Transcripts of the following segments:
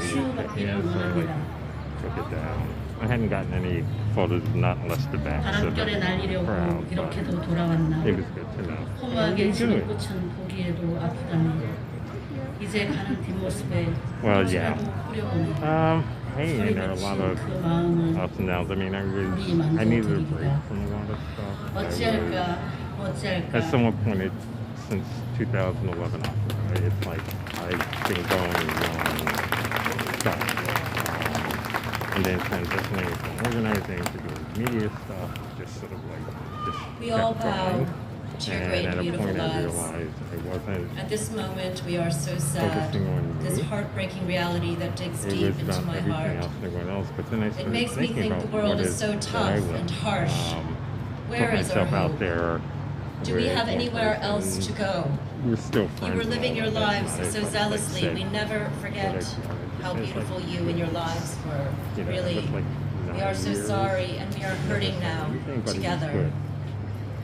Yeah, so I like took it down. I hadn't gotten any photos, not unless the backs of the crowd, but it was good to know. How are you doing? Well, yeah. Hey, and there are a lot of ups and downs. I mean, I needed a break from a lot of stuff. As someone pointed, since 2011, it's like I've been going on stuff. And then transitioning from organizing to doing media stuff, just sort of like, just we all kept bow going. to your And great at and a beautiful point I lives. realized I wasn't At this moment, we are so sad. focusing on This me. heartbreaking reality that digs It deep was into about my everything heart. else and everyone else. But then I It started makes me thinking think about the world what is so that tough I and want. harsh. Put Where is our myself out hope? there. Do we have anywhere else to go? We're still friends. You were and living all your that, lives but so I like zealously. said, We never forget how it's like, beautiful you and your lives were. you know, Really, it's like we are so 9 years. sorry, and we are hurting now Everything, but it was together. good.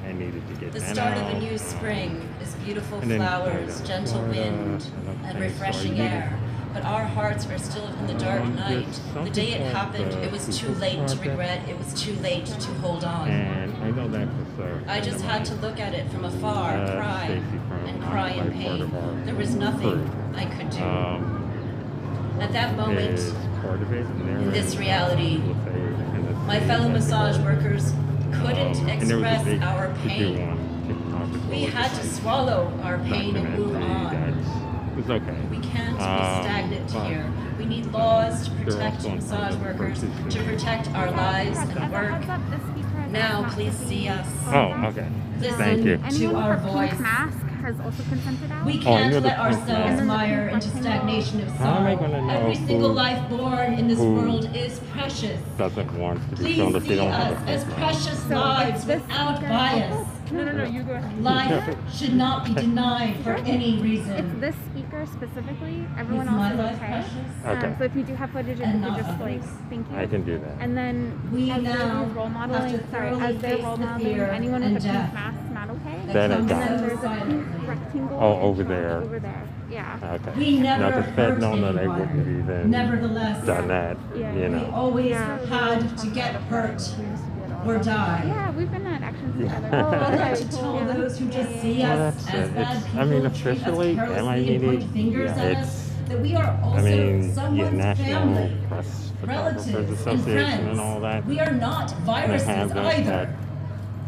I needed to get The that start of a out. new spring is beautiful And then flowers, I gentle Florida, wind, and and other refreshing things, so I air. But our hearts are still in the dark night. The day it happened, it was too late to regret. It was too late to hold on. And I know that was I just had to look at it from afar, cry, and cry in pain. There was nothing I could do. At that moment, in this reality, my fellow massage workers couldn't express our pain. We had to swallow our pain and move on. It's okay. We can't be stagnant here. We need laws to protect massage workers, to protect our lives and work. Now, please see us. Oh, okay. Listen Thank you. to our voice. Mask has also consented out. We I can't knew the let pink ourselves mask. mire into stagnation of How am I sorrow. gonna know Every single who- life born in this who world is precious. Doesn't want to be filmed Please if they see don't have us a as pink mask. precious lives without bias. No, you go ahead. Life should not be denied for any It's reason. this speaker specifically. Is Everyone my else is life okay. precious? Okay. So if you do have footage, if And you could not just like, others. thank you. I can do that. And then We as they're now role have modeling, to sorry, thoroughly as they're face role the modeling, fear anyone and with a pink death mask not okay. Then I comes got And it. there's a silently. pink rectangle. Oh, over there. Over there. Yeah. Okay. We never Now, if Fed hurt known that I anyone. wouldn't have even Nevertheless, done that, Yeah. you we know. always Yeah. had to get hurt or die. Yeah, we've been at actions together. I'd like Okay, to tell yeah. those who just see Well, us that's as it. bad It's, people, I mean, treat us officially, am I carelessly and needing? point fingers Yeah, at us, it's. that we are I also mean, yeah, someone's National family, Press Photographers relatives, and Association friends. and all that. We are not And I viruses have that, either.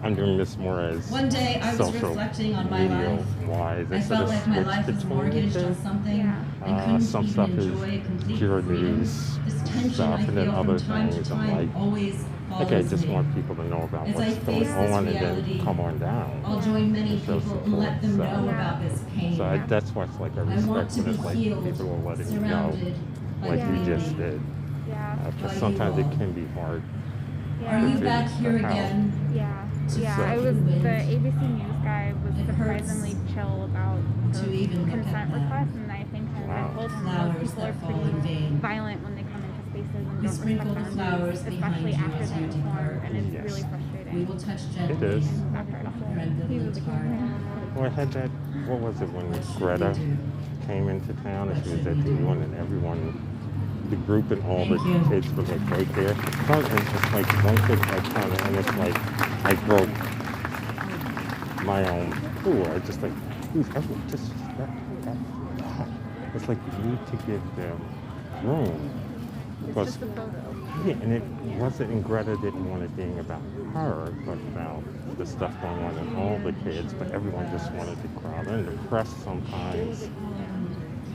I'm doing this more as One day I was social reflecting on my media life. wise. I felt like my life was mortgaged on something and couldn't some even stuff is enjoy complete pure freedom. news This tension stuff, I and then feel other from time to things. I'm time like, always follows okay, I just me. want people to know about As I what's going face this on, and reality, then come on down. I'll join many Show people and let them support, know so- about this pain. So that's why it's like I I want respect to when be it's like healed, people are letting you know, surrounded by like you just community. did. Yeah. Because By sometimes you it all. can be hard. Are you to back here figure out how. again? Yeah. To Yeah, soak I was in wind. the ABC News guy was It hurts surprisingly chill about to the even look at consent that. request, and I think him, Wow. I told him Flowers most people are that fall in pretty vain. violent when they come into spaces and We don't sprinkle respect the boundaries, flowers behind especially you after as you they're formed, depart. and it's Yes. really frustrating. We will touch It gently is. After it your ambivalent heart. Well, I had that, what was it, when Greta came into town and she was at the UN and everyone, the group and all the Thank you. kids were like right there. And it's like one kid like kind of, and it's like, I broke my own rule. I just like, please, everyone, just that. It's like you need to give them room. It's Because, just a photo. yeah, and it wasn't, and Greta didn't want it being about her, but about the stuff going on in all the kids, but everyone just wanted to crowd in. The press sometimes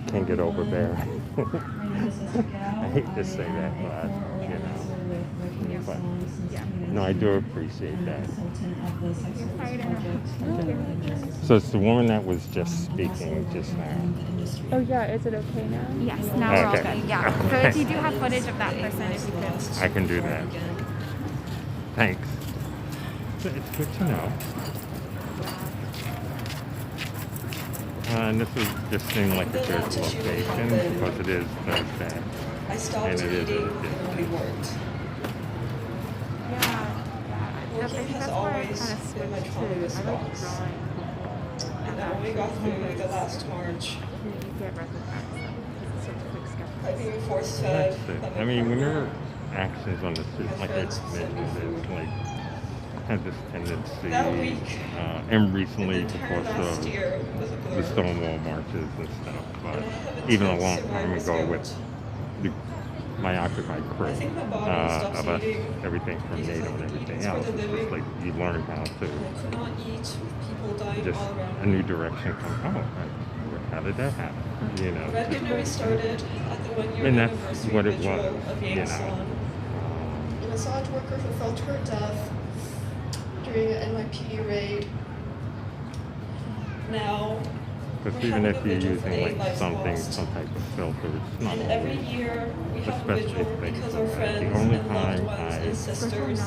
can get overbearing. I hate to say that, but, you know. But, Yeah. no, I do appreciate that. You're fired in. So it's the woman that was just speaking just now. Oh yeah, is it okay now? Yes, now we're all Okay. good. Yeah. So if you do have footage of that person, if you could. I can do that. Thanks. It's good to know. And this is just seemed like a good location because it is Thursday. I stopped And it is eating what it is. when we worked. Yeah. Working I think has that's why I always kind of been my switched to, trauma I like response. drawing people. And then when we got through the last March, You get record back stuff because it's such a quick sketch. I being force fed. I mean, when there are actions on the street, like I mentioned, there's like has this tendency, and recently because of the Stonewall marches and stuff, but even a long time ago with my Occupy crew, of us, everything from NATO and everything else, it's just like you learn how to just a new direction come out. How did that happen? You know, Red Canary started at the 1 year and that's anniversary what it vigil was, of you Yang's know. son, a massage worker who fell to her death during an NYPD raid. Now, because even if you're using like something, some type of filter, it's not and every always, year we have a especially vigil things because like our that. friends The only and loved time ones and sisters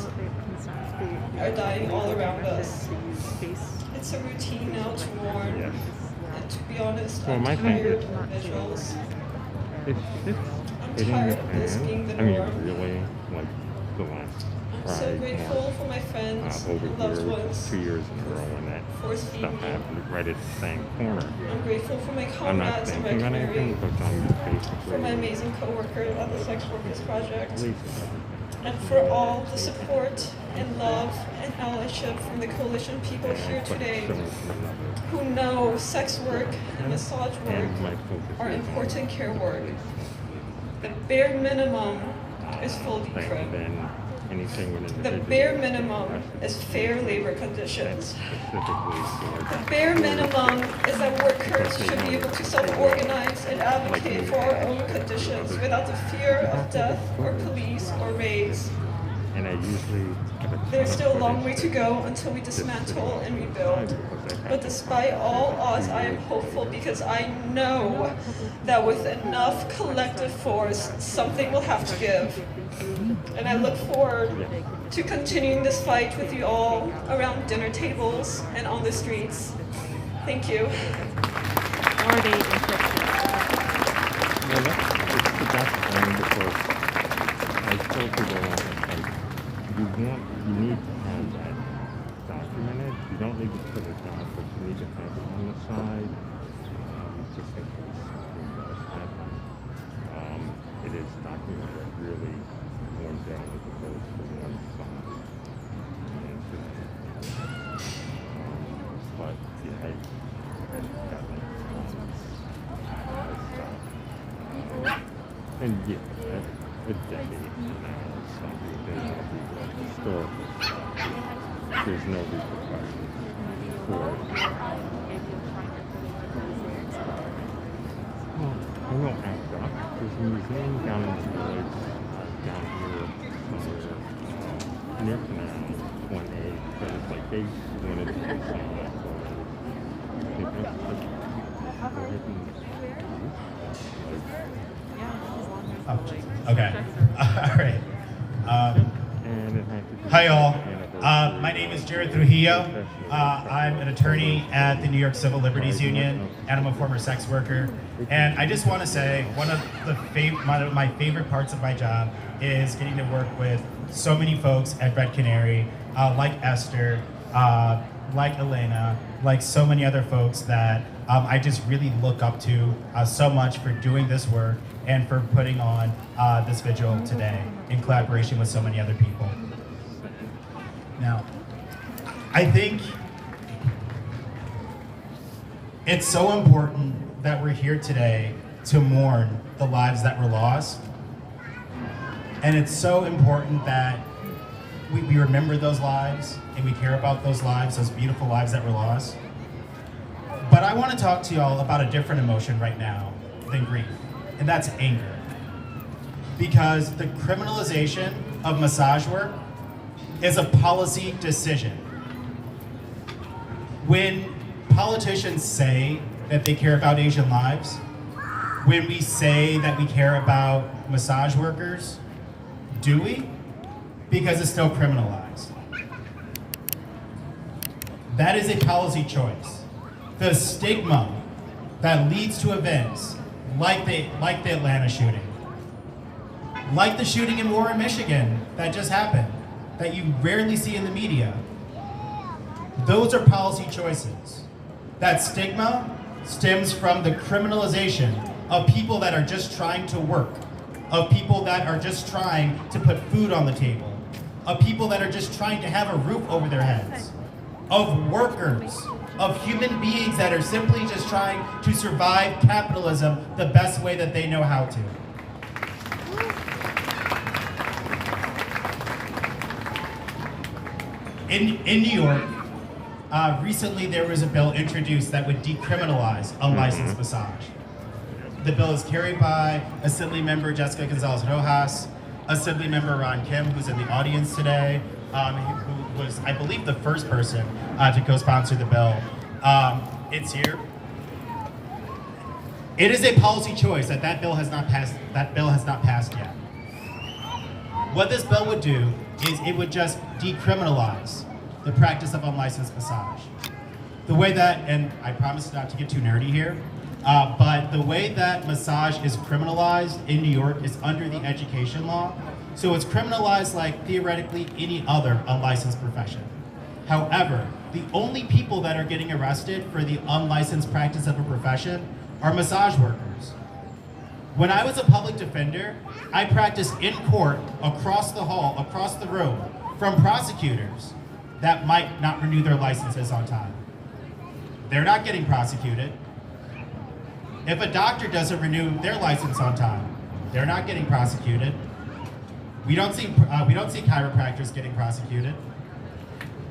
are dying all around us. It's a routine now to mourn. Yes. And to be honest, Well, I'm my thing tired is- of vigils. It's I'm hitting the tired of this fan. being the I mean, norm. really, like the last I'm so Pride grateful March for my friends and over loved here ones. 2 years in a row when that Force feed stuff me. happened right at the same corner. I'm grateful for my I'm not comrades in Red thinking about anything Canary, because I'm basically for my amazing coworker at the Sex Workers Project, pleased. and for all the support and love and allyship from the coalition people here today who know sex work and massage work And my focus are is important care work. The bare minimum is full thing decrypt. than anything with The individuals. bare minimum is fair labor conditions. Specifically The for bare minimum is that workers should be able to self-organize and advocate for our own conditions without the fear of death or police or raids. and I usually have a ton There's of still a long way footage to go until we dismantle and rebuild. because I But despite all odds, I am hopeful because I know that with enough collective force, something will have to give. And I look forward to continuing this fight with you all around dinner tables and on the streets. Thank you. Or they inflict Well, it's the best thing because I still people like you need to have that documented. You don't need to put it down, but you need to have it on the side. Just in case something does happen. It is documented really one day as opposed to one side. And but yeah, I got like and yeah, a decade from now or something, then I'll be like historical stuff. There's no repercussions for it. Well, I will act up. There's a museum down in the village, down here somewhere, near Canal 1A, but it's like they wanted to do something like that. They think it's like, go ahead and Oh, okay. All right. and it had to do Hi, all. anniversary My name is Jared Trujillo. I'm an attorney at the New York Civil Liberties Union, and I'm a former sex worker. And I just want to say one of my favorite parts of my job is getting to work with so many folks at Red Canary, like Esther, like Elena, like so many other folks that I just really look up to so much for doing this work and for putting on this vigil today in collaboration with so many other people. Now, I think it's so important that we're here today to mourn the lives that were lost. And it's so important that we remember those lives and we care about those lives, those beautiful lives that were lost. But I want to talk to y'all about a different emotion right now than grief, and that's anger. Because the criminalization of massage work is a policy decision. When politicians say that they care about Asian lives, when we say that we care about massage workers, do we? Because it's still criminalized. That is a policy choice. The stigma that leads to events like the Atlanta shooting, like the shooting in Warren, Michigan that just happened, that you rarely see in the media, those are policy choices. That stigma stems from the criminalization of people that are just trying to work, of people that are just trying to put food on the table, of people that are just trying to have a roof over their heads, of workers, of human beings that are simply just trying to survive capitalism the best way that they know how to. In New York, recently there was a bill introduced that would decriminalize unlicensed massage. The bill is carried by Assemblymember Jessica Gonzalez Rojas, Assemblymember Ron Kim, who's in the audience today, who was, I believe, the first person to co-sponsor the bill. It's here. It is a policy choice that bill has not passed. That bill has not passed yet. What this bill would do is it would just decriminalize the practice of unlicensed massage. The way that, and I promise not to get too nerdy here, but the way that massage is criminalized in New York is under the education law. So it's criminalized like theoretically any other unlicensed profession. However, the only people that are getting arrested for the unlicensed practice of a profession are massage workers. When I was a public defender, I practiced in court across the hall, across the room, from prosecutors that might not renew their licenses on time. They're not getting prosecuted. If a doctor doesn't renew their license on time, they're not getting prosecuted. We don't see chiropractors getting prosecuted.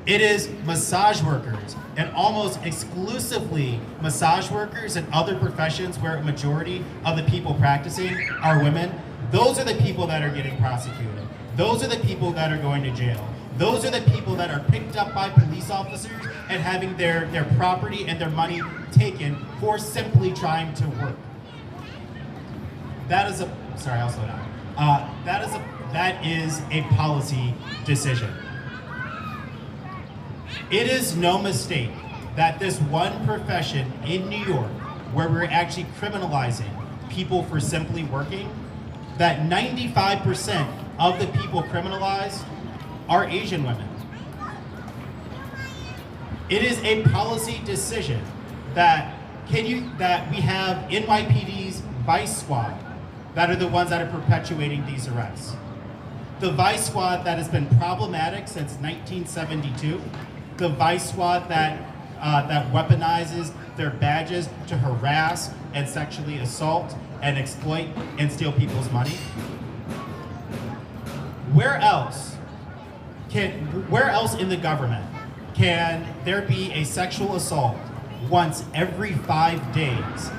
It is massage workers, and almost exclusively massage workers and other professions where a majority of the people practicing are women. Those are the people that are getting prosecuted. Those are the people that are going to jail. Those are the people that are picked up by police officers and having their property and their money taken for simply trying to work. That is a, sorry, I'll slow down. That is a policy decision. It is no mistake that this one profession in New York, where we're actually criminalizing people for simply working, that 95% of the people criminalized are Asian women. It is a policy decision that we have NYPD's Vice Squad that are the ones that are perpetuating these arrests. The Vice Squad that has been problematic since 1972. The Vice Squad that weaponizes their badges to harass and sexually assault and exploit and steal people's money. Where else in the government can there be a sexual assault once every 5 days,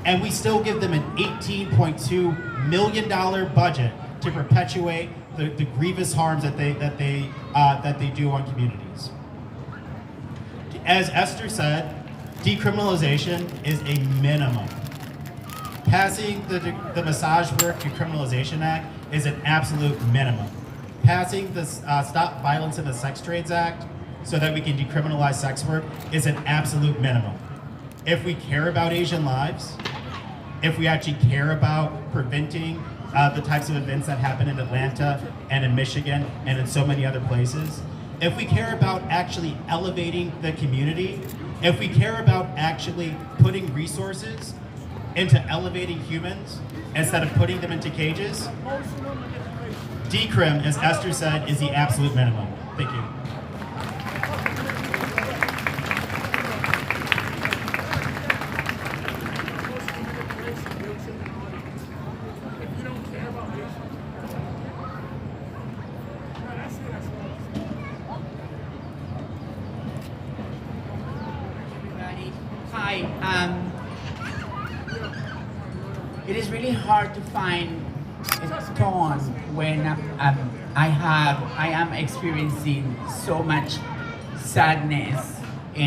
and we still give them an $18.2 million budget to perpetuate the grievous harms that they do on communities? As Esther said, decriminalization is a minimum. Passing the Massage Work Decriminalization Act is an absolute minimum. Passing the Stop Violence in the Sex Trades Act so that we can decriminalize sex work is an absolute minimum. If we care about Asian lives, if we actually care about preventing the types of events that happen in Atlanta and in Michigan and in so many other places, if we care about actually elevating the community, if we care about actually putting resources into elevating humans instead of putting them into cages, decrim, as Esther said, is the absolute minimum. Thank you. It is really hard to find a tone when I am experiencing so much sadness